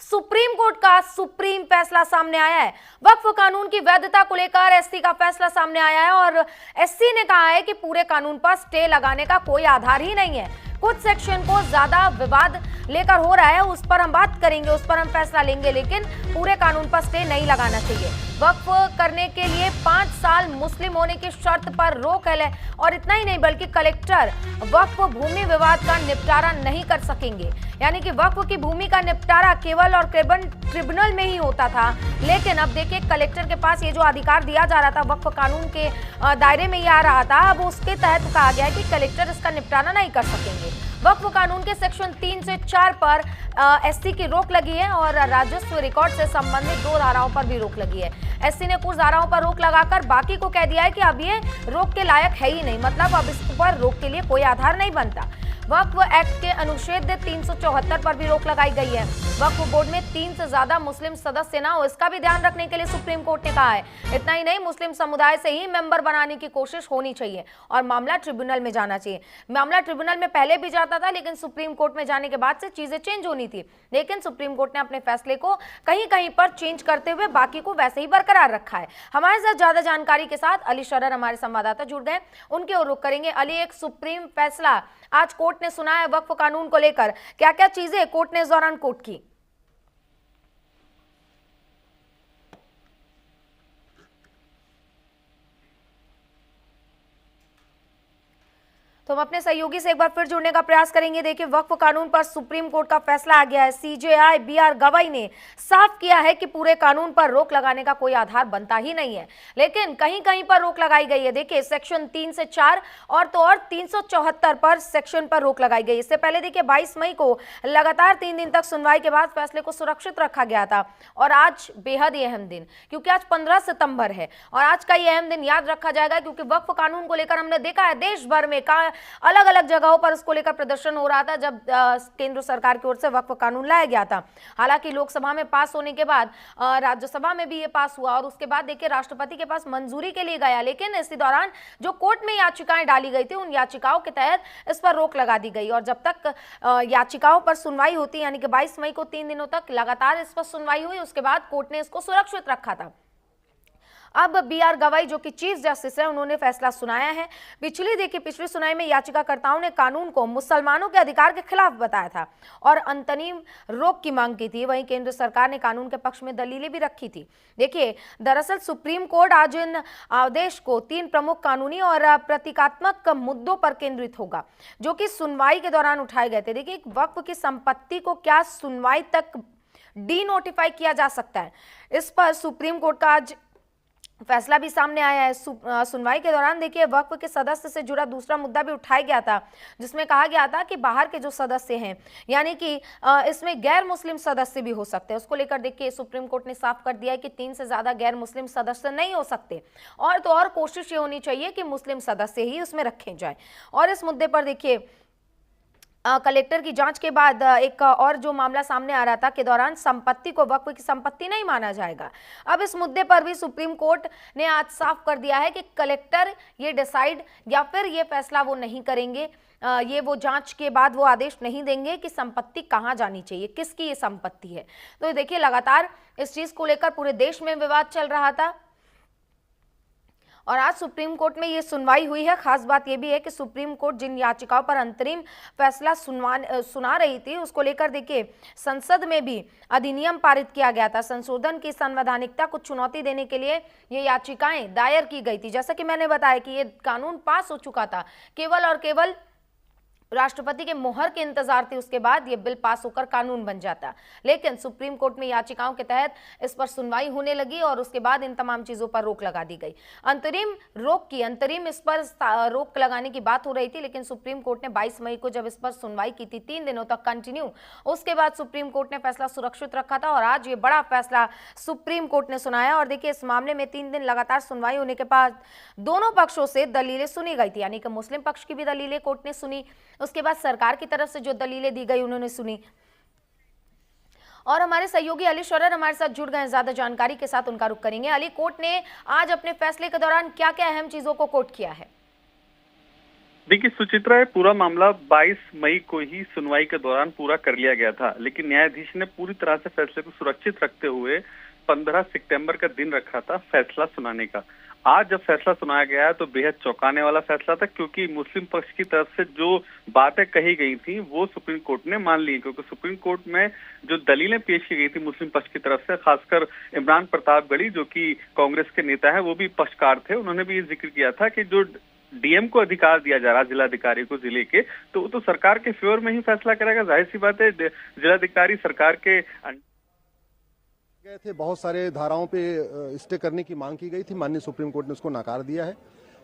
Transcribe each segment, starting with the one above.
Supreme court का supreme फैसला सामने आया है। वक्फ कानून की वैधता को लेकर एससी का फैसला सामने आया है और एससी ने कहा है कि पूरे कानून पर स्टे लगाने का कोई आधार ही नहीं है। कुछ सेक्शन को ज्यादा विवाद लेकर हो रहा है, उस पर हम बात करेंगे, उस पर हम फैसला लेंगे, लेकिन पूरे कानून पर स्टे नहीं लगाना चाहिए। वक्फ करने के लिए 5 साल मुस्लिम होने की शर्त पर रोक है और इतना ही नहीं बल्कि कलेक्टर वक्फ भूमि विवाद का निपटारा नहीं कर सकेंगे। यानी कि वक्फ की भूमि का निपटारा केवल और केवल ट्रिब्यूनल में ही होता था, लेकिन अब देखिए कलेक्टर के पास ये जो अधिकार दिया जा रहा था वक्फ कानून के दायरे में ही आ रहा था, अब उसके तहत कहा गया है कि कलेक्टर इसका निपटारा नहीं कर सकेंगे। वक्फ कानून के सेक्शन 3 से 4 पर एससी की रोक लगी है और राजस्व रिकॉर्ड से संबंधित 2 धाराओं पर भी रोक लगी है। एससी ने कुछ धाराओं पर रोक लगाकर बाकी को कह दिया है कि अब ये रोक के लायक है ही नहीं, मतलब अब इस पर रोक के लिए कोई आधार नहीं बनता। वक्फ एक्ट के अनुच्छेद 374 पर भी रोक लगाई गई है। वक्फ बोर्ड में 3 से ज्यादा मुस्लिम सदस्य ना हो, इसका भी ध्यान रखने के लिए सुप्रीम कोर्ट ने कहा है। इतना ही नहीं, मुस्लिम समुदाय से ही मेंबर बनाने की कोशिश होनी चाहिए और मामला ट्रिब्यूनल में जाना चाहिए। मामला ट्रिब्यूनल में पहले भी जाता था, लेकिन सुप्रीम कोर्ट में जाने के बाद से चीजें चेंज होनी थी, लेकिन सुप्रीम कोर्ट ने अपने फैसले को कहीं कहीं पर चेंज करते हुए बाकी को वैसे ही बरकरार रखा है। हमारे साथ ज्यादा जानकारी के साथ अली शरर हमारे संवाददाता जुड़ गए, उनके ओर रुख करेंगे। अली, एक सुप्रीम फैसला आज कोर्ट ने सुना है वक्फ कानून को लेकर, क्या क्या चीजें कोर्ट ने इस दौरान कोर्ट की? तो हम अपने सहयोगी से एक बार फिर जुड़ने का प्रयास करेंगे। देखिए, वक्फ कानून पर सुप्रीम कोर्ट का फैसला आ गया है। सीजेआई बीआर गवाई ने साफ किया है कि पूरे कानून पर रोक लगाने का कोई आधार बनता ही नहीं है, लेकिन कहीं कहीं पर रोक लगाई गई है। देखिए, सेक्शन 3 से 4 और तो और 374 पर सेक्शन पर रोक लगाई गई। इससे पहले देखिए 22 मई को लगातार 3 दिन तक सुनवाई के बाद फैसले को सुरक्षित रखा गया था और आज बेहद ही अहम दिन, क्योंकि आज 15 सितंबर है और आज का ये अहम दिन याद रखा जाएगा, क्योंकि वक्फ कानून को लेकर हमने देखा है देश भर में अलग अलग जगहों पर उसको लेकर प्रदर्शन हो रहा था जब केंद्र सरकार की ओर से वक्फ कानून लाया गया था। हालांकि लोकसभा में पास होने के बाद राज्यसभा में भी ये पास हुआ और उसके बाद देखिए राष्ट्रपति के पास मंजूरी के लिए गया, लेकिन इसी दौरान जो कोर्ट में याचिकाएं डाली गई थी उन याचिकाओं के तहत इस पर रोक लगा दी गई और जब तक याचिकाओं पर सुनवाई होती, यानी कि 22 मई को 3 दिनों तक लगातार इस पर सुनवाई हुई, उसके बाद कोर्ट ने इसको सुरक्षित रखा था। अब बीआर गवाई जो कि चीफ जस्टिस है, उन्होंने फैसला सुनाया है। पिछली सुनाई में याचिकाकर्ताओं ने कानून को मुसलमानों के अधिकार के खिलाफ बताया था और अंतरिम रोक की मांग की थी। वहीं केंद्र सरकार ने कानून के पक्ष में दलीलें भी रखी थी। देखिए, दरअसल सुप्रीम कोर्ट आज इन आदेश को 3 प्रमुख कानूनी और प्रतीकात्मक मुद्दों पर केंद्रित होगा, जो कि सुनवाई के दौरान उठाए गए थे। देखिए, वक्फ की संपत्ति को क्या सुनवाई तक डी नोटिफाई किया जा सकता है, इस पर सुप्रीम कोर्ट का आज फैसला भी सामने आया है। सुनवाई के दौरान देखिए वक्फ के सदस्य से जुड़ा दूसरा मुद्दा भी उठाया गया था, जिसमें कहा गया था कि बाहर के जो सदस्य हैं, यानी कि इसमें गैर मुस्लिम सदस्य भी हो सकते हैं। उसको लेकर देखिए सुप्रीम कोर्ट ने साफ कर दिया है कि 3 से ज्यादा गैर मुस्लिम सदस्य नहीं हो सकते और तो और कोशिश ये होनी चाहिए कि मुस्लिम सदस्य ही उसमें रखे जाए। और इस मुद्दे पर देखिए कलेक्टर की जांच के बाद एक और जो मामला सामने आ रहा था के दौरान संपत्ति को वक्फ की संपत्ति नहीं माना जाएगा। अब इस मुद्दे पर भी सुप्रीम कोर्ट ने आज साफ कर दिया है कि कलेक्टर ये डिसाइड या फिर ये फैसला वो नहीं करेंगे, ये वो जांच के बाद वो आदेश नहीं देंगे कि संपत्ति कहां जानी चाहिए, किसकी ये संपत्ति है। तो देखिए लगातार इस चीज को लेकर पूरे देश में विवाद चल रहा था और आज सुप्रीम कोर्ट में ये सुनवाई हुई है। खास बात ये भी है कि सुप्रीम कोर्ट जिन याचिकाओं पर अंतरिम फैसला सुना रही थी, उसको लेकर देखिए संसद में भी अधिनियम पारित किया गया था। संशोधन की संवैधानिकता को चुनौती देने के लिए ये याचिकाएं दायर की गई थी। जैसा कि मैंने बताया कि ये कानून पास हो चुका था, केवल और केवल राष्ट्रपति के मोहर के इंतजार थी, उसके बाद ये बिल पास होकर कानून बन जाता। लेकिन सुप्रीम कोर्ट में याचिकाओं के तहत इस पर सुनवाई होने लगी और उसके बाद इन तमाम चीजों पर रोक लगा दी गई। अंतरिम इस पर रोक लगाने की बात हो रही थी, लेकिन सुप्रीम कोर्ट ने 22 मई को जब इस पर सुनवाई की थी 3 दिनों तक कंटिन्यू, उसके बाद सुप्रीम कोर्ट ने फैसला सुरक्षित रखा था और आज ये बड़ा फैसला सुप्रीम कोर्ट ने सुनाया। और देखिए इस मामले में 3 दिन लगातार सुनवाई होने के बाद दोनों पक्षों से दलीलें सुनी गई थी, यानी कि मुस्लिम पक्ष की भी दलीलें कोर्ट ने सुनी, उसके बाद सरकार की तरफ से जो दलीलें दी गई उन्होंने सुनी। और हमारे सहयोगी अली शरर हमारे साथ जुड़ गए, ज्यादा जानकारी के साथ उनका रुख करेंगे। अली, कोर्ट ने आज अपने फैसले के दौरान क्या क्या अहम चीजों को कोट किया है? देखिए सुचित्रा, ये पूरा मामला 22 मई को ही सुनवाई के दौरान पूरा कर लिया गया था, लेकिन न्यायाधीश ने पूरी तरह से फैसले को सुरक्षित रखते हुए 15 सितंबर का दिन रखा था फैसला सुनाने का। आज जब फैसला सुनाया गया तो बेहद चौंकाने वाला फैसला था, क्योंकि मुस्लिम पक्ष की तरफ से जो बातें कही गई थी वो सुप्रीम कोर्ट ने मान ली, क्योंकि सुप्रीम कोर्ट में जो दलीलें पेश की गई थी मुस्लिम पक्ष की तरफ से, खासकर इमरान प्रतापगढ़ी जो कि कांग्रेस के नेता है वो भी पक्षकार थे, उन्होंने भी ये जिक्र किया था कि जो डीएम को अधिकार दिया जा रहा है जिलाधिकारी को जिले के, तो वो तो सरकार के फेवर में ही फैसला करेगा। जाहिर सी बात है, जिलाधिकारी सरकार के गए थे, बहुत सारे धाराओं पे स्टे करने की मांग की गई थी, माननीय सुप्रीम कोर्ट ने उसको नकार दिया है।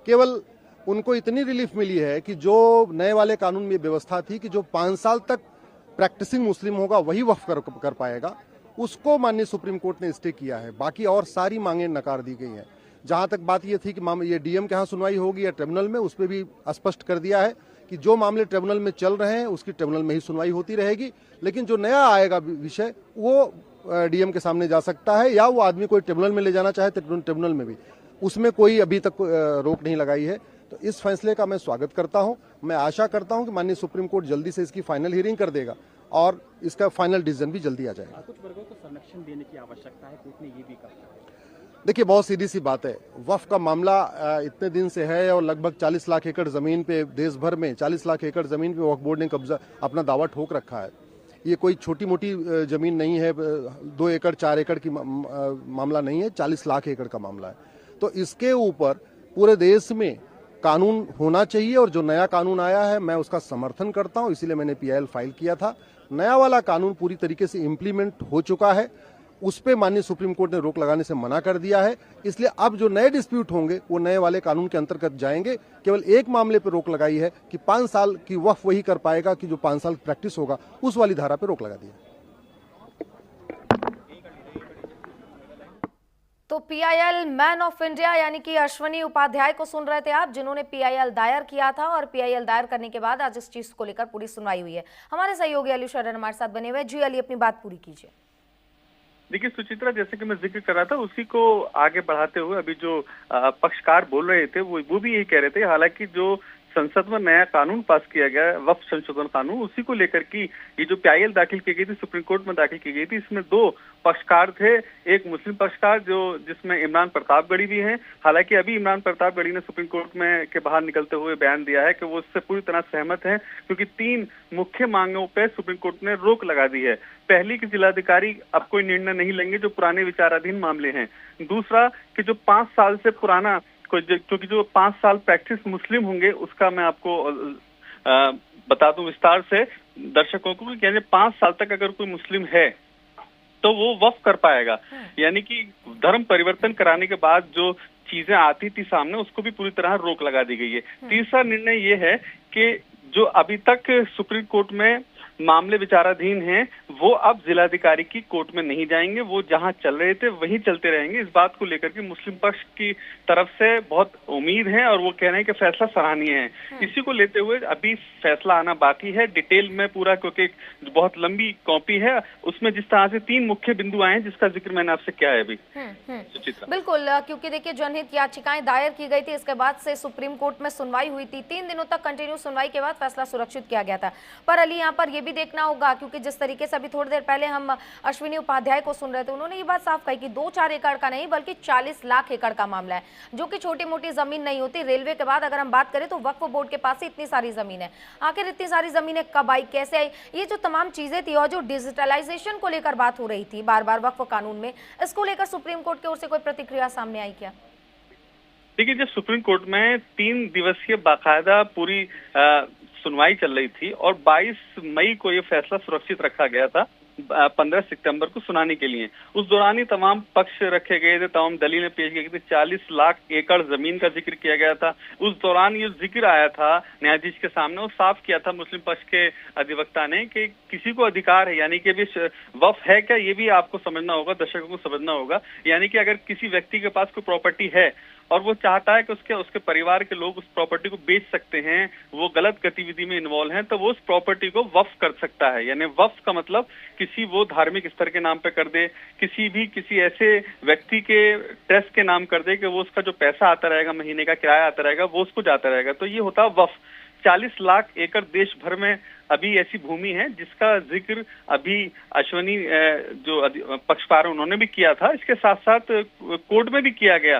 केवल उनको इतनी रिलीफ मिली है कि जो नए वाले कानून में व्यवस्था थी कि जो 5 साल तक प्रैक्टिसिंग मुस्लिम होगा वही वक्फ कर पाएगा, उसको माननीय सुप्रीम कोर्ट ने स्टे किया है। बाकी और सारी मांगें नकार दी गई हैं। जहां तक बात ये थी कि ये डीएम के यहाँ सुनवाई होगी या ट्रिब्यूनल में, उस पर भी स्पष्ट कर दिया है कि जो मामले ट्रिब्यूनल में चल रहे हैं उसकी ट्रिब्यूनल में ही सुनवाई होती रहेगी, लेकिन जो नया आएगा विषय वो डीएम के सामने जा सकता है, या वो आदमी कोई ट्रिब्यूनल में ले जाना चाहे तो ट्रिब्यूनल में भी, उसमें कोई अभी तक रोक नहीं लगाई है। तो इस फैसले का मैं स्वागत करता हूं। मैं आशा करता हूं कि माननीय सुप्रीम कोर्ट जल्दी से इसकी फाइनल हियरिंग कर देगा और इसका फाइनल डिसीजन भी जल्दी आ जाएगा। कुछ वर्गों को संरक्षण देने की आवश्यकता है, कोर्ट ने ये भी कहा। देखिए, बहुत सीधी सी बात है, वक्फ का मामला इतने दिन से है और लगभग 40 लाख एकड़ जमीन पे, देश भर में 40 लाख एकड़ जमीन पे वक्फ बोर्ड ने कब्जा अपना दावा ठोक रखा है। ये कोई छोटी मोटी जमीन नहीं है, 2 एकड़ 4 एकड़ की मामला नहीं है, 40 लाख एकड़ का मामला है। तो इसके ऊपर पूरे देश में कानून होना चाहिए, और जो नया कानून आया है मैं उसका समर्थन करता हूं, इसीलिए मैंने पीआईएल फाइल किया था। नया वाला कानून पूरी तरीके से इम्प्लीमेंट हो चुका है, उस पे माननीय सुप्रीम कोर्ट ने रोक लगाने से मना कर दिया है, इसलिए अब जो नए डिस्प्यूट होंगे वो नए वाले कानून के अंतर्गत जाएंगे। केवल एक मामले पे रोक लगाई है कि 5 साल की वक्फ वही कर पाएगा कि जो 5 साल प्रैक्टिस होगा, उस वाली धारा पे रोक लगा दी है। तो पीआईएल मैन ऑफ इंडिया यानी कि अश्विनी उपाध्याय को सुन रहे थे आप, जिन्होंने पीआईएल दायर किया था, और पीआईएल दायर करने के बाद आज इस चीज को लेकर पूरी सुनवाई हुई है। हमारे सहयोगी अली शरण हमारे साथ बने हुए। जी अली, अपनी बात पूरी कीजिए। देखिए सुचित्रा, जैसे कि मैं जिक्र कर रहा था उसी को आगे बढ़ाते हुए अभी जो पक्षकार बोल रहे थे वो भी यही कह रहे थे, हालांकि जो संसद में नया कानून पास किया गया है, वक्फ संशोधन कानून, उसी को लेकर की ये जो पीआईएल दाखिल की गई थी, सुप्रीम कोर्ट में दाखिल की गई थी, इसमें 2 पक्षकार थे। एक मुस्लिम पक्षकार जिसमें इमरान प्रतापगढ़ी भी हैं। हालांकि अभी इमरान प्रतापगढ़ी ने सुप्रीम कोर्ट में के बाहर निकलते हुए बयान दिया है कि वो इससे पूरी तरह सहमत हैं, क्योंकि 3 मुख्य मांगों पर सुप्रीम कोर्ट ने रोक लगा दी है। पहली कि जिलाधिकारी अब कोई निर्णय नहीं लेंगे जो पुराने विचाराधीन मामले हैं। दूसरा कि जो 5 साल से पुराना, क्योंकि जो 5 साल प्रैक्टिस मुस्लिम होंगे, उसका मैं आपको बता दूं विस्तार से दर्शकों को, कि 5 साल तक अगर कोई मुस्लिम है तो वो वक्फ कर पाएगा, यानी कि धर्म परिवर्तन कराने के बाद जो चीजें आती थी सामने उसको भी पूरी तरह रोक लगा दी गई है। तीसरा निर्णय ये है कि जो अभी तक सुप्रीम कोर्ट में मामले विचाराधीन हैं वो अब जिलाधिकारी की कोर्ट में नहीं जाएंगे, वो जहां चल रहे थे वहीं चलते रहेंगे। इस बात को लेकर के मुस्लिम पक्ष की तरफ से बहुत उम्मीद है और वो कह रहे हैं कि फैसला सराहनीय है। इसी को लेते हुए अभी फैसला आना बाकी है डिटेल में पूरा, क्योंकि बहुत लंबी कॉपी है, उसमें जिस तरह से 3 मुख्य बिंदु आए हैं जिसका जिक्र मैंने आपसे किया है अभी। बिल्कुल, क्योंकि देखिए जनहित याचिकाएं दायर की गई थी, इसके बाद से सुप्रीम कोर्ट में सुनवाई हुई थी, 3 दिनों तक कंटिन्यू सुनवाई के बाद फैसला सुरक्षित किया गया था। पर अली, यहाँ पर भी देखना होगा, क्योंकि जिस तरीके से अभी थोड़ी देर पहले हम अश्विनी उपाध्याय को सुन रहे थे, उन्होंने ये बात साफ कही कि 2-4 एकड़ का नहीं बल्कि 40 लाख एकड़ का मामला है, जो कि छोटी मोटी जमीन नहीं होती। रेलवे के बाद अगर हम बात करें तो वक्फ बोर्ड के पास ही इतनी सारी जमीन है। आखिर इतनी सारी जमीनें कब आई, कैसे आई, ये जो तमाम चीजें थी, और जो डिजिटलाइजेशन को लेकर बात हो रही थी बार बार वक्फ कानून में, इसको लेकर सुप्रीम कोर्ट की ओर से कोई प्रतिक्रिया सामने आई क्या? देखिए, जब सुप्रीम कोर्ट में 3 दिवसीय बाकायदा पूरी सुनवाई चल रही थी और 22 मई को ये फैसला सुरक्षित रखा गया था 15 सितंबर को सुनाने के लिए, उस दौरान ही तमाम पक्ष रखे गए थे, तमाम दलीलें पेश की गई थी, 40 लाख एकड़ जमीन का जिक्र किया गया था। उस दौरान ये जिक्र आया था न्यायाधीश के सामने, वो साफ किया था मुस्लिम पक्ष के अधिवक्ता ने कि किसी को अधिकार है, यानी कि अभी वक्फ है क्या, ये भी आपको समझना होगा, दर्शकों को समझना होगा। यानी कि अगर किसी व्यक्ति के पास कोई प्रॉपर्टी है और वो चाहता है कि उसके परिवार के लोग उस प्रॉपर्टी को बेच सकते हैं, वो गलत गतिविधि में इन्वॉल्व हैं, तो वो उस प्रॉपर्टी को वक्फ कर सकता है। यानी वक्फ का मतलब किसी वो धार्मिक स्तर के नाम पे कर दे, किसी ऐसे व्यक्ति के ट्रस्ट के नाम कर दे कि वो उसका जो पैसा आता रहेगा, महीने का किराया आता रहेगा, वो उसको जाता रहेगा, तो ये होता है वक्फ। 40 लाख एकड़ देश भर में अभी ऐसी भूमि है जिसका जिक्र अभी अश्वनी जो पक्षकार उन्होंने भी किया था। इसके साथ साथ कोर्ट में भी किया गया।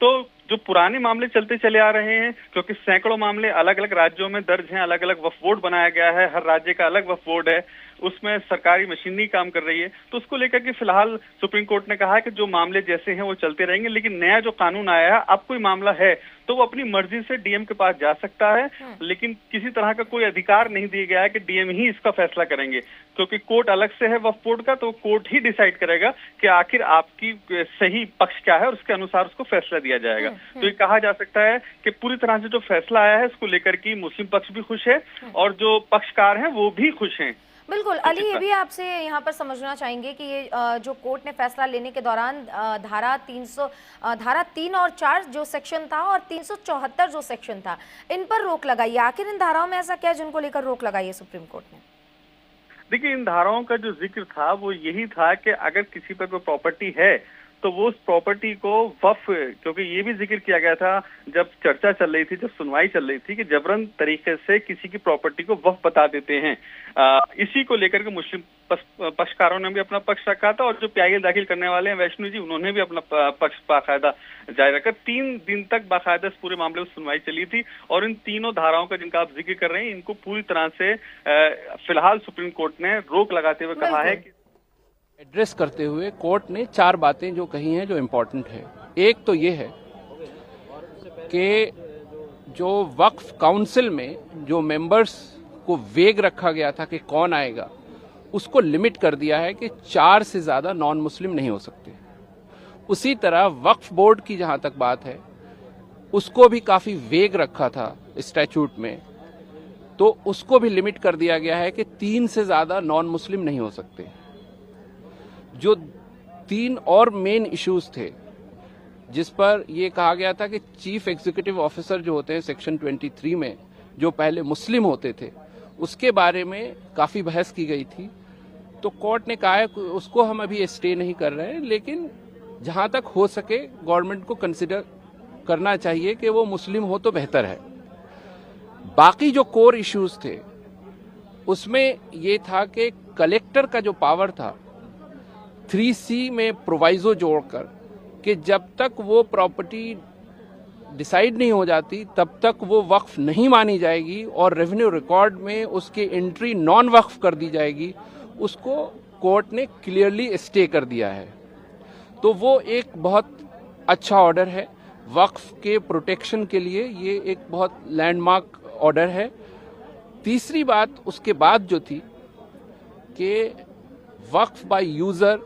तो जो पुराने मामले चलते चले आ रहे हैं, क्योंकि सैकड़ों मामले अलग अलग राज्यों में दर्ज हैं, अलग अलग वक्फ बोर्ड बनाया गया है, हर राज्य का अलग वक्फ बोर्ड है, उसमें सरकारी मशीनरी काम कर रही है, तो उसको लेकर के फिलहाल सुप्रीम कोर्ट ने कहा है कि जो मामले जैसे हैं वो चलते रहेंगे, लेकिन नया जो कानून आया है, अब कोई मामला है तो वो अपनी मर्जी से डीएम के पास जा सकता है, लेकिन किसी तरह का कोई अधिकार नहीं दिया गया है कि डीएम ही इसका फैसला करेंगे, क्योंकि कोर्ट अलग से है वक्फ बोर्ड का, तो कोर्ट ही डिसाइड करेगा कि आखिर आपकी सही पक्ष क्या है और उसके अनुसार उसको फैसला दिया जाएगा। तो ये कहा जा सकता है कि पूरी तरह से जो फैसला आया है इसको लेकर के मुस्लिम पक्ष भी खुश है और जो पक्षकार हैं वो भी खुश हैं। बिल्कुल अली, ये भी आपसे यहाँ पर समझना चाहेंगे कि ये जो कोर्ट ने फैसला लेने के दौरान धारा 3 और 4 जो सेक्शन था और 374 जो सेक्शन था, इन पर रोक लगाई। आखिर इन धाराओं में ऐसा क्या है जिनको लेकर रोक लगाई है सुप्रीम कोर्ट ने? देखिए, इन धाराओं का जो जिक्र था वो यही था कि अगर किसी पर कोई प्रॉपर्टी है तो वो उस प्रॉपर्टी को वक्फ, क्योंकि ये भी जिक्र किया गया था जब चर्चा चल रही थी, जब सुनवाई चल रही थी कि जबरन तरीके से किसी की प्रॉपर्टी को वक्फ बता देते हैं। इसी को लेकर के मुस्लिम पक्षकारों ने भी अपना पक्ष रखा था और जो पीआईएल दाखिल करने वाले हैं वैष्णु जी, उन्होंने भी अपना पक्ष बाकायदा जारी रखा। 3 दिन तक बाकायदा इस पूरे मामले में सुनवाई चली थी और इन तीनों धाराओं का जिनका आप जिक्र कर रहे हैं, इनको पूरी तरह से फिलहाल सुप्रीम कोर्ट ने रोक लगाते हुए कहा है कि एड्रेस करते हुए कोर्ट ने 4 बातें जो कही हैं जो इम्पोर्टेंट है। एक तो ये है कि जो वक्फ काउंसिल में जो मेंबर्स को वेग रखा गया था कि कौन आएगा, उसको लिमिट कर दिया है कि 4 से ज्यादा नॉन मुस्लिम नहीं हो सकते। उसी तरह वक्फ बोर्ड की जहां तक बात है, उसको भी काफी वेग रखा था स्टैट्यूट में, तो उसको भी लिमिट कर दिया गया है कि 3 से ज्यादा नॉन मुस्लिम नहीं हो सकते। जो 3 और मेन इश्यूज थे जिस पर यह कहा गया था कि चीफ एग्जीक्यूटिव ऑफिसर जो होते हैं सेक्शन 23 में, जो पहले मुस्लिम होते थे, उसके बारे में काफी बहस की गई थी। तो कोर्ट ने कहा है कि उसको हम अभी स्टे नहीं कर रहे हैं, लेकिन जहां तक हो सके गवर्नमेंट को कंसिडर करना चाहिए कि वो मुस्लिम हो तो बेहतर है। बाकी जो कोर इश्यूज थे उसमें यह था कि कलेक्टर का जो पावर था 3C में प्रोवाइजो जोड़कर कि जब तक वो प्रॉपर्टी डिसाइड नहीं हो जाती तब तक वो वक्फ नहीं मानी जाएगी और रेवेन्यू रिकॉर्ड में उसकी एंट्री नॉन वक्फ कर दी जाएगी, उसको कोर्ट ने क्लियरली स्टे कर दिया है। तो वो एक बहुत अच्छा ऑर्डर है वक्फ के प्रोटेक्शन के लिए, ये एक बहुत लैंडमार्क ऑर्डर है। तीसरी बात उसके बाद जो थी कि वक्फ बाय यूजर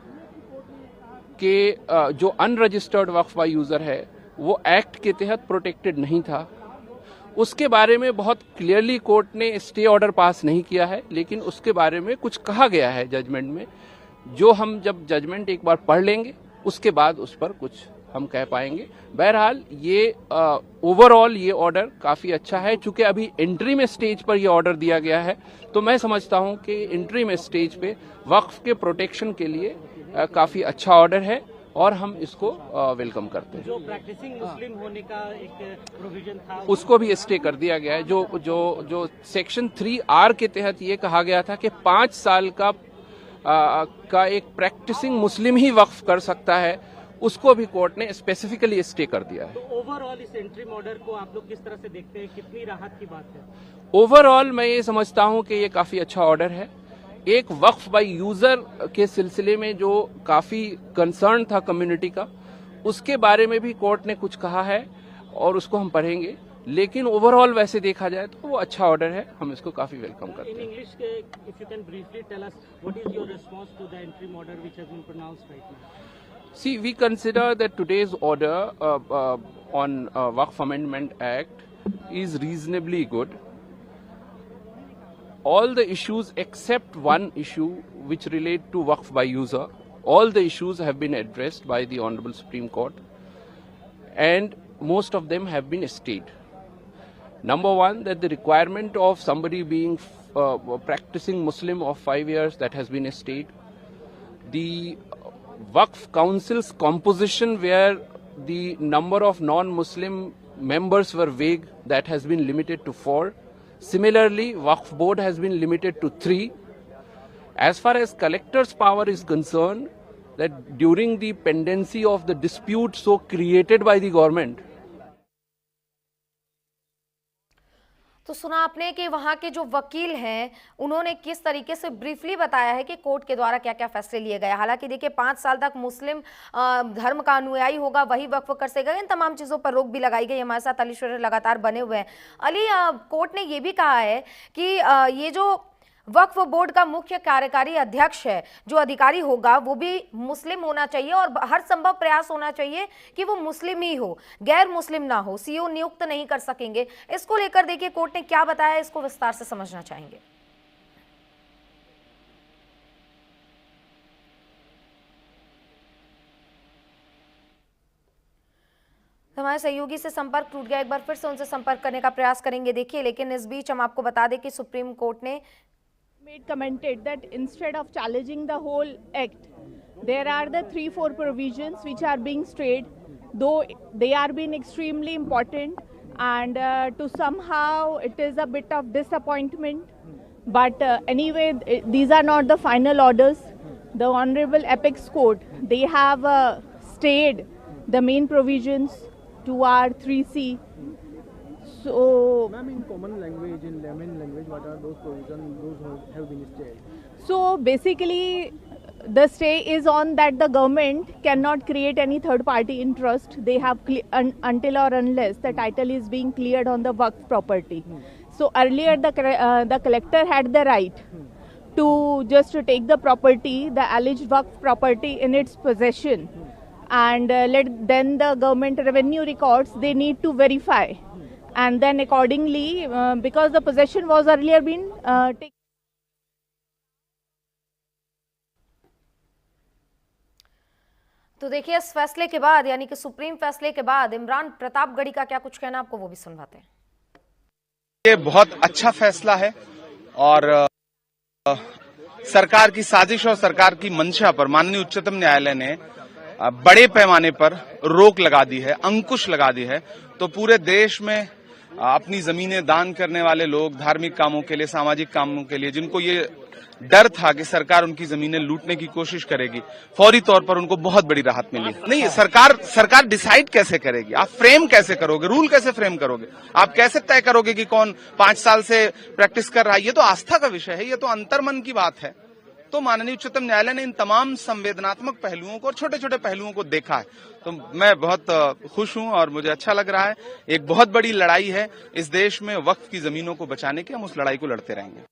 के जो अनरजिस्टर्ड वक्फ बाय यूजर है वो एक्ट के तहत प्रोटेक्टेड नहीं था, उसके बारे में बहुत क्लियरली कोर्ट ने स्टे ऑर्डर पास नहीं किया है, लेकिन उसके बारे में कुछ कहा गया है जजमेंट में, जो हम जब जजमेंट एक बार पढ़ लेंगे उसके बाद उस पर कुछ हम कह पाएंगे। बहरहाल ये ओवरऑल ये ऑर्डर काफी अच्छा है। चूंकि अभी एंट्री में स्टेज पर ये ऑर्डर दिया गया है, तो मैं समझता हूं कि एंट्री में स्टेज पे वक्फ के प्रोटेक्शन के लिए काफी अच्छा ऑर्डर है और हम इसको वेलकम करते हैं। जो प्रैक्टिसिंग मुस्लिम होने का एक प्रोविजन था उसको भी स्टे कर दिया गया है। जो सेक्शन 3R के तहत ये कहा गया था कि 5 साल का एक प्रैक्टिसिंग मुस्लिम ही वक्फ कर सकता है, उसको भी कोर्ट ने स्पेसिफिकली स्टे कर दिया है। तो ओवरऑल इस एंट्री ऑर्डर को आप लोग किस तरह से देखते हैं, कितनी राहत की बात है? ओवरऑल मैं ये समझता हूं कि ये काफी अच्छा ऑर्डर है। एक वक्फ बाय यूजर के सिलसिले में जो काफी कंसर्न था कम्युनिटी का, उसके बारे में भी कोर्ट ने कुछ कहा है और उसको हम पढ़ेंगे, लेकिन ओवरऑल वैसे देखा जाए तो वो अच्छा ऑर्डर है, हम इसको काफी वेलकम करते हैं। In English, if you can briefly tell us what is your response to the interim order which has been pronounced right now? See, we consider that today's order on Waqf Amendment Act is reasonably good. All the issues except one issue which relate to Waqf by user, all the issues have been addressed by the Honorable Supreme Court and most of them have been stayed. Number one, that the requirement of somebody being practicing Muslim of 5 years, that has been stayed. The Waqf Council's composition where the number of non-Muslim members were vague, that has been limited to 4. Similarly, Waqf Board has been limited to 3. As far as collector's power is concerned, that during the pendency of the dispute so created by the government, तो सुना आपने कि वहां के जो वकील हैं उन्होंने किस तरीके से ब्रीफली बताया है कि कोर्ट के द्वारा क्या क्या फैसले लिए गए। हालांकि देखिए 5 साल तक मुस्लिम धर्म का अनुयायी होगा वही वक्फ कर सकेगा, इन तमाम चीज़ों पर रोक भी लगाई गई। हमारे साथ अली शुर लगातार बने हुए हैं। अली, कोर्ट ने ये भी कहा है कि ये जो वक्फ बोर्ड का मुख्य कार्यकारी अध्यक्ष है, जो अधिकारी होगा वो भी मुस्लिम होना चाहिए और हर संभव प्रयास होना चाहिए कि वो मुस्लिम ही हो, गैर मुस्लिम ना हो। सीओ नियुक्त नहीं कर सकेंगे। इसको लेकर देखिए कोर्ट ने क्या बताया, इसको विस्तार से समझना चाहेंगे। हमारे सहयोगी से संपर्क टूट गया, एक बार फिर से उनसे संपर्क करने का प्रयास करेंगे। देखिए, लेकिन इस बीच हम आपको बता दें कि सुप्रीम कोर्ट ने commented that instead of challenging the whole act, there are the 3-4 provisions which are being strayed, though they are being extremely important, and to somehow it is a bit of disappointment. But anyway, these are not the final orders. The Honorable Apex Court, they have stayed the main provisions to our 3C. So, ma'am, in common language, in layman language, what are those provisions? Those have been stayed. So basically, the stay is on that the government cannot create any third-party interest. They have until or unless the title is being cleared on the Waqf property. So earlier, the collector had the right to just to take the property, the alleged Waqf property, in its possession, and then the government revenue records, they need to verify. And then accordingly, because the possession was earlier been taken. तो देखिए, इस फैसले के बाद, यानी कि supreme फैसले के बाद इमरान प्रतापगढ़ी का क्या कुछ कहना, आपको वो भी सुनवाते हैं। ये बहुत अच्छा फैसला है और सरकार की साजिश और सरकार की मंशा पर माननीय उच्चतम न्यायालय ने बड़े पैमाने पर रोक लगा दी है, अंकुश लगा दी है। तो पूरे देश में अपनी जमीनें दान करने वाले लोग, धार्मिक कामों के लिए, सामाजिक कामों के लिए, जिनको ये डर था कि सरकार उनकी जमीनें लूटने की कोशिश करेगी, फौरी तौर पर उनको बहुत बड़ी राहत मिली। नहीं, सरकार डिसाइड कैसे करेगी? आप फ्रेम कैसे करोगे? रूल कैसे फ्रेम करोगे? आप कैसे तय करोगे कि कौन 5 साल से प्रैक्टिस कर रहा है? ये तो आस्था का विषय है, ये तो अंतर्मन की बात है। तो माननीय उच्चतम न्यायालय ने इन तमाम संवेदनात्मक पहलुओं को और छोटे छोटे पहलुओं को देखा है। तो मैं बहुत खुश हूं और मुझे अच्छा लग रहा है। एक बहुत बड़ी लड़ाई है इस देश में वक्फ की जमीनों को बचाने की, हम उस लड़ाई को लड़ते रहेंगे।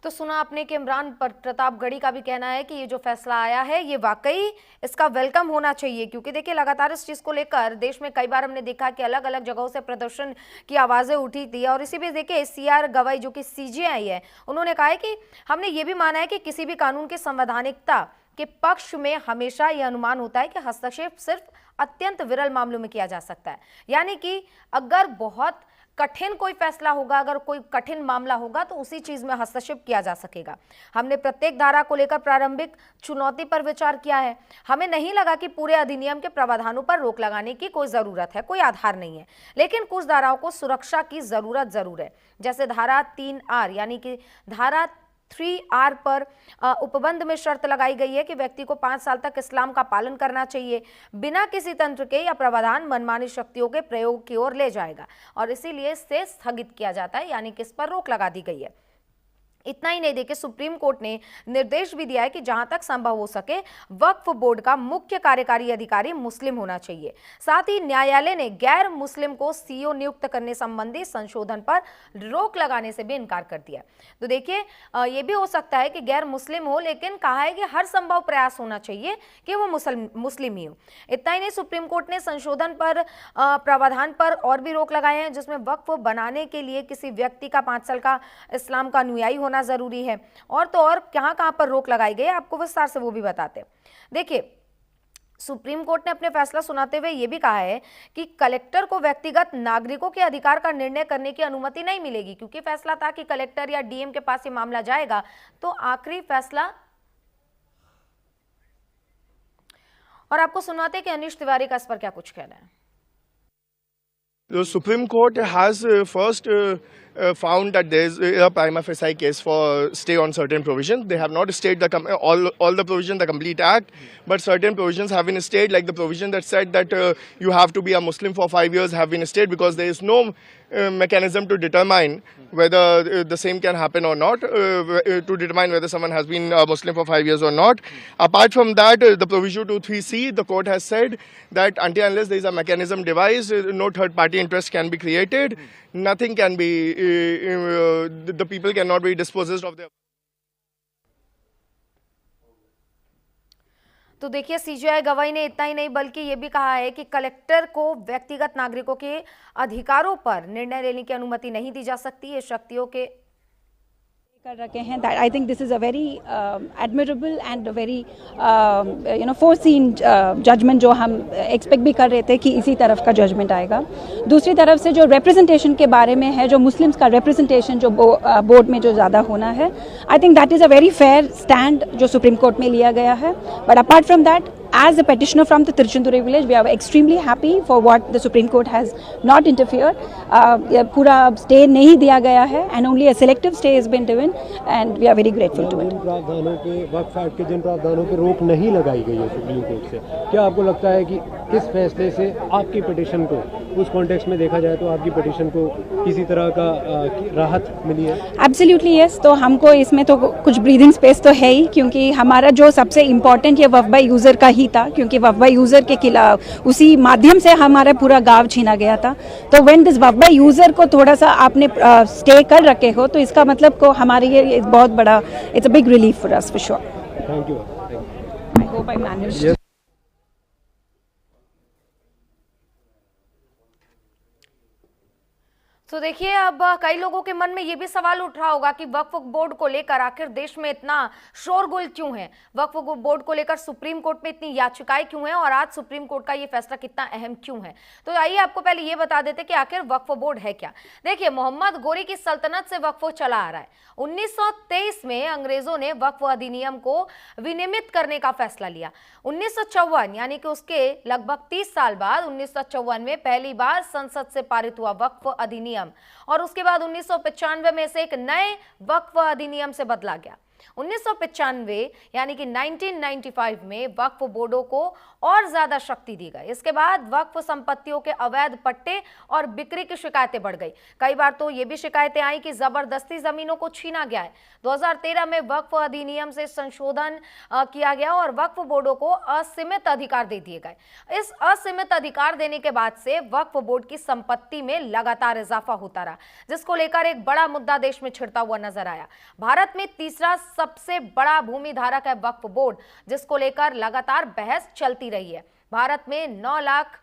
तो सुना आपने कि इमरान प्रतापगढ़ी का भी कहना है कि ये जो फैसला आया है ये वाकई इसका वेलकम होना चाहिए, क्योंकि देखिए लगातार इस चीज़ को लेकर देश में कई बार हमने देखा कि अलग अलग जगहों से प्रदर्शन की आवाज़ें उठी थी। और इसी बीच देखिए CR गवाई जो कि CJI है, उन्होंने कहा है कि हमने ये भी माना है कि किसी भी कानून की संवैधानिकता के पक्ष में हमेशा ये अनुमान होता है कि हस्तक्षेप सिर्फ अत्यंत विरल मामलों में किया जा सकता है। यानी कि अगर बहुत कठिन कोई फैसला होगा, अगर कोई कठिन मामला होगा तो उसी चीज में हस्तक्षेप किया जा सकेगा। हमने प्रत्येक धारा को लेकर प्रारंभिक चुनौती पर विचार किया है। हमें नहीं लगा कि पूरे अधिनियम के प्रावधानों पर रोक लगाने की कोई जरूरत है, कोई आधार नहीं है, लेकिन कुछ धाराओं को सुरक्षा की जरूरत जरूर है। जैसे धारा 3R यानी कि धारा 3R पर उपबंध में शर्त लगाई गई है कि व्यक्ति को 5 साल तक इस्लाम का पालन करना चाहिए, बिना किसी तंत्र के या प्रावधान मनमानी शक्तियों के प्रयोग की ओर ले जाएगा, और इसीलिए इसे स्थगित किया जाता है, यानी कि इस पर रोक लगा दी गई है। इतना ही नहीं, देखिए सुप्रीम कोर्ट ने निर्देश भी दिया है कि जहां तक संभव हो सके वक्फ बोर्ड का मुख्य कार्यकारी अधिकारी मुस्लिम होना चाहिए। साथ ही न्यायालय ने गैर मुस्लिम को CEO नियुक्त करने संबंधी संशोधन पर रोक लगाने से भी इनकार कर दिया। तो देखिए ये भी हो सकता है कि गैर मुस्लिम हो, लेकिन कहा है कि हर संभव प्रयास होना चाहिए कि वो मुस्लिम ही हो। इतना ही नहीं, सुप्रीम कोर्ट ने संशोधन पर प्रावधान पर और भी रोक लगाए हैं, जिसमें वक्फ बनाने के लिए किसी व्यक्ति का 5 साल का इस्लाम का अनुयायी होना जरूरी है। और तो और कहां पर रोक लगाई गई, आपको विस्तार से वो भी बताते हैं। देखिए सुप्रीम कोर्ट ने अपने फैसला सुनाते हुए यह भी कहा है कि कलेक्टर को व्यक्तिगत नागरिकों के अधिकार का निर्णय करने की अनुमति नहीं मिलेगी, क्योंकि फैसला था कि कलेक्टर या DM के पास ये मामला जाएगा, तो आखिरी फैसला। और आपको सुनाते कि अनीश तिवारी का इस पर क्या कुछ कहना है। The Supreme Court has first found that there is a prima facie case for stay on certain provisions. They have not stayed all the provisions, the complete act, but certain provisions have been stayed, like the provision that said that you have to be a Muslim for 5 years have been stayed because there is no mechanism to determine whether the same can happen or not, to determine whether someone has been a Muslim for 5 years or not. Apart from that, the provision 23C, the court has said that until unless there is a mechanism devised, no third party interest can be created, nothing can be, the people cannot be dispossessed of their. तो देखिए, CJI गवाही ने इतना ही नहीं बल्कि ये भी कहा है कि कलेक्टर को व्यक्तिगत नागरिकों के अधिकारों पर निर्णय लेने की अनुमति नहीं दी जा सकती। ये शक्तियों के कर रखे हैं। That I think this is a very admirable and very foreseen judgement जो हम एक्सपेक्ट भी कर रहे थे कि इसी तरफ का जजमेंट आएगा। दूसरी तरफ से जो रिप्रेजेंटेशन के बारे में है, जो मुस्लिम्स का रिप्रेजेंटेशन जो बोर्ड में जो ज़्यादा होना है, I think that is a very fair stand जो सुप्रीम कोर्ट में लिया गया है। But apart from that, as a petitioner from the Tiruchendurai village, we are extremely happy for what the Supreme Court has not interfered. पूरा stay नहीं दिया गया है and only a selective stay has been given and we are very grateful to it. प्रावधानों पे, वक्फ act के जिन प्रावधानों पे रोक नहीं लगाई गई है सुप्रीम कोर्ट से, क्या आपको लगता है कि इस फैसले से आपकी पिटीशन को, उस कॉन्टेक्स्ट में देखा जाए तो आपकी पिटीशन को किसी तरह का राहत मिली है? Absolutely yes. तो हमको इसमें तो कुछ ब्रीदिंग स्पेस तो है ही, क्योंकि हमारा जो सबसे इम्पोर्टेंट ये वक्फ बाय यूज़र का ही था, क्योंकि वक्फ बाय यूज़र के खिलाफ उसी माध्यम से हमारा पूरा गांव छीना गया था। तो when this Waqf by user को थोड़ा सा आपने स्टे कर रखे हो, तो इसका मतलब को हमारे ये बहुत बड़ा, it's a big relief for us for sure. Thank you. I hope I managed. तो देखिए, अब कई लोगों के मन में ये भी सवाल उठ रहा होगा कि वक्फ बोर्ड को लेकर आखिर देश में इतना शोरगुल क्यों है, वक्फ बोर्ड को लेकर सुप्रीम कोर्ट में इतनी याचिकाएं क्यों हैं और आज सुप्रीम कोर्ट का ये फैसला कितना अहम क्यों है। तो आइए आपको पहले ये बता देते कि आखिर वक्फ बोर्ड है क्या। देखिए, मोहम्मद गोरी की सल्तनत से वक्फ चला आ रहा है। 1923 में अंग्रेजों ने वक्फ अधिनियम को विनियमित करने का फैसला लिया। 1954 यानी कि उसके लगभग 30 साल बाद 1954 में पहली बार संसद से पारित हुआ वक्फ अधिनियम, और उसके बाद 1995 में से एक नए वक्फ अधिनियम से बदला गया। 1995 यानी कि 1995 में वक्फ बोर्डों को और ज्यादा शक्ति दी गई। इसके बाद वक्फ संपत्तियों के अवैध पट्टे और बिक्री की शिकायतें बढ़ गई। कई बार तो ये भी शिकायतें आई कि जबरदस्ती जमीनों को छीना गया है। 2013 में वक्फ अधिनियम से संशोधन किया गया और वक्फ बोर्डों को असीमित अधिकार दे दिए गए। इस असीमित अधिकार देने के बाद से वक्फ बोर्ड की संपत्ति में लगातार इजाफा होता रहा, जिसको लेकर एक बड़ा मुद्दा देश में छिड़ता हुआ नजर आया। भारत में तीसरा सबसे बड़ा भूमि धारक है वक्फ बोर्ड, जिसको लेकर लगातार बहस चलती रही है। भारत में 9 लाख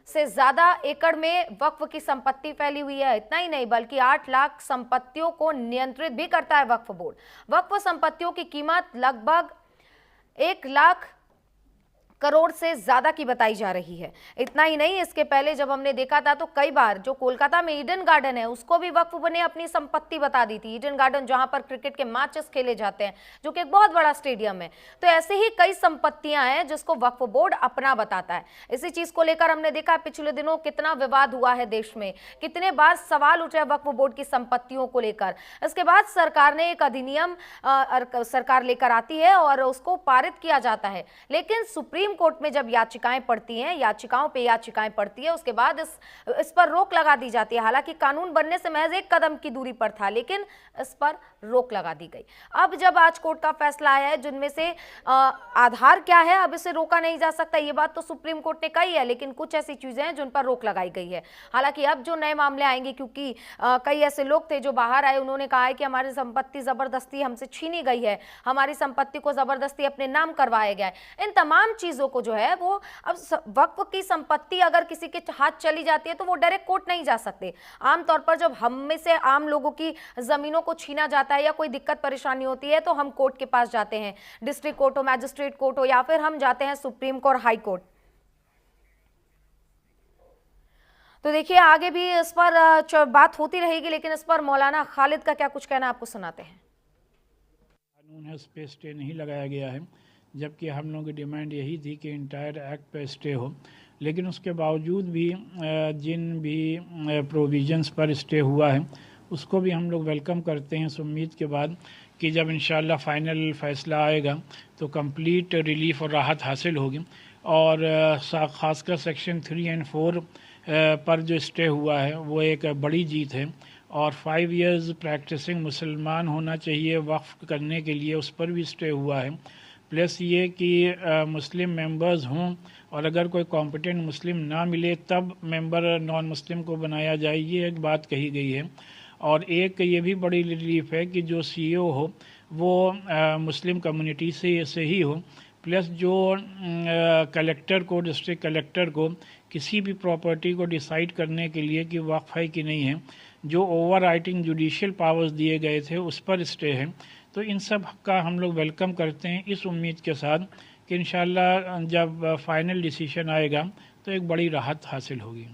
से ज्यादा एकड़ में वक्फ की संपत्ति फैली हुई है। इतना ही नहीं बल्कि 8 लाख संपत्तियों को नियंत्रित भी करता है वक्फ बोर्ड। वक्फ संपत्तियों की कीमत लगभग 1 लाख करोड़ से ज्यादा की बताई जा रही है। इतना ही नहीं, इसके पहले जब हमने देखा था तो कई बार जो कोलकाता में ईडन गार्डन है उसको भी वक्फ ने अपनी संपत्ति बता दी थी। ईडन गार्डन जहां पर क्रिकेट के मैचेस खेले जाते हैं, जो कि एक बहुत बड़ा स्टेडियम है। तो ऐसे ही कई संपत्तियां हैं जिसको वक्फ बोर्ड अपना बताता है। इसी चीज को लेकर हमने देखा पिछले दिनों कितना विवाद हुआ है देश में, कितने बार सवाल उठे वक्फ बोर्ड की संपत्तियों को लेकर। इसके बाद सरकार ने एक अधिनियम सरकार लेकर आती है और उसको पारित किया जाता है, लेकिन सुप्रीम कोर्ट में जब याचिकाएं पड़ती हैं, याचिकाओं पे याचिकाएं पड़ती है, उसके बाद इस पर रोक लगा दी जाती है। हालांकि कानून बनने से महज 1 कदम की दूरी पर था, लेकिन इस पर रोक लगा दी गई। अब जब आज कोर्ट का फैसला आया है, जिनमें से आधार क्या है, अब इसे रोका नहीं जा सकता, ये बात तो सुप्रीम कोर्ट ने कही है, लेकिन कुछ ऐसी चीजें हैं जिन पर रोक लगाई गई है। हालांकि अब जो नए मामले आएंगे, क्योंकि कई ऐसे लोग थे जो बाहर आए, उन्होंने कहा है कि हमारी संपत्ति जबरदस्ती हमसे छीनी गई है, हमारी संपत्ति को जबरदस्ती अपने नाम करवाया गया है। इन तमाम चीजों को जो है वो, अब वक्फ की संपत्ति अगर किसी के हाथ चली जाती है तो वो डायरेक्ट कोर्ट नहीं जा सकते। आमतौर पर जब हम में से आम लोगों की जमीनों को छीना जाता है या कोई दिक्कत परेशानी होती है तो हम कोर्ट के पास जाते हैं, डिस्ट्रिक्ट कोर्ट हो, मैजिस्ट्रेट कोर्ट हो, या फिर हम जाते हैं सुप्रीम कोर्ट, हाई कोर्ट। तो देखिए, आगे भी इस पर बात होती रहेगी, लेकिन इस पर मौलाना खालिद का क्या कुछ कहना आपको सुनाते हैं। कानून है, उस पे स्टे नहीं लगाया गया है, जबकि हम लोगों की डिमांड यही थी कि इंटायर एक्ट पे स्टे हो। लेकिन उसके बावजूद भी जिन भी प्रोविजंस पर स्टे हुआ है उसको भी हम लोग वेलकम करते हैं इस उम्मीद के बाद कि जब इंशाल्लाह फाइनल फ़ैसला आएगा तो कंप्लीट रिलीफ और राहत हासिल होगी। और ख़ासकर सेक्शन 3 और 4 पर जो स्टे हुआ है वो एक बड़ी जीत है। और 5 इयर्स प्रैक्टिसिंग मुसलमान होना चाहिए वक्फ करने के लिए, उस पर भी स्टे हुआ है। प्लस ये कि मुस्लिम मेंबर्स हों और अगर कोई कॉम्पिटेंट मुस्लिम ना मिले तब मेंबर नॉन मुस्लिम को बनाया जाए, ये एक बात कही गई है। और एक ये भी बड़ी रिलीफ है कि जो CEO हो वो मुस्लिम कम्युनिटी से ही हो। प्लस जो कलेक्टर को, डिस्ट्रिक्ट कलेक्टर को किसी भी प्रॉपर्टी को डिसाइड करने के लिए कि वक्फ है कि नहीं है, जो ओवर राइटिंग जुडिशियल पावर्स दिए गए थे उस पर स्टे है। तो इन सब का हम लोग वेलकम करते हैं इस उम्मीद के साथ कि इंशाल्लाह जब फाइनल डिसीजन आएगा तो एक बड़ी राहत हासिल होगी।